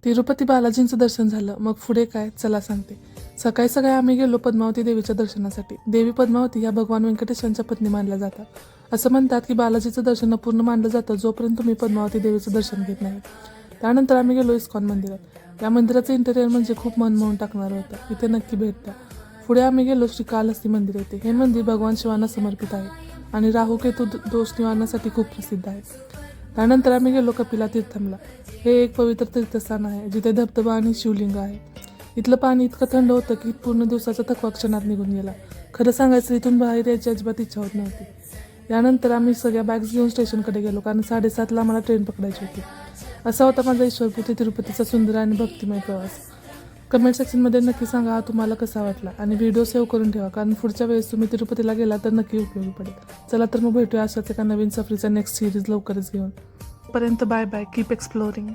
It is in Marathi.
तिरुपती बालाजींचं दर्शन झालं. मग पुढे काय चला सांगते. सकाळी सकाळी आम्ही गेलो पद्मावती देवीच्या दर्शनासाठी. देवी पद्मावती या भगवान व्यंकटेशांच्या पत्नी मानल्या जातात. असं म्हणतात की बालाजीचं दर्शन अपूर्ण मानलं जातं जोपर्यंत तुम्ही पद्मावती देवीचं दर्शन घेत नाही. त्यानंतर आम्ही गेलो इस्कॉन मंदिरात. या मंदिराचं इंटेरियर म्हणजे खूप मन मोहून टाकणारं होतं. इथे नक्की भेट द्या. पुढे आम्ही गेलो श्रीकाళहस्ती मंदिर येथे. हे मंदिर भगवान शिवांना समर्पित आहे आणि राहू केतू दोष निवारणासाठी खूप प्रसिद्ध आहे. त्यानंतर आम्ही गेलो कपिला तीर्थमला. हे एक पवित्र तीर्थस्थान आहे जिथे धबधबा आणि शिवलिंग आहे. इथलं पाणी इतकं थंड होतं की पूर्ण दिवसाचा थकवा क्षणात निघून गेला. खरं सांगायचं इथून बाहेर यायची अजिबात इच्छा होत नव्हती. यानंतर आम्ही सगळ्या बॅग्स घेऊन स्टेशनकडे गेलो कारण 7:30ला आम्हाला ट्रेन पकडायची होती. असा होता माझा ईश्वरपूर ते तिरुपतीचा सुंदर आणि भक्तिमय प्रवास. कमेंट सेक्शनमध्ये नक्की सांगा हा तुम्हाला कसा वाटला आणि व्हिडिओ सेव्ह करून ठेवा कारण पुढच्या वेळेस तुम्ही तिरुपतीला गेला तर नक्की उपयोगी पडेल. चला तर मग भेटूया अशाच एका नवीन सफरीचा नेक्स्ट सिरीज लवकरच घेऊन. पर्यंत बाय बाय. Keep exploring.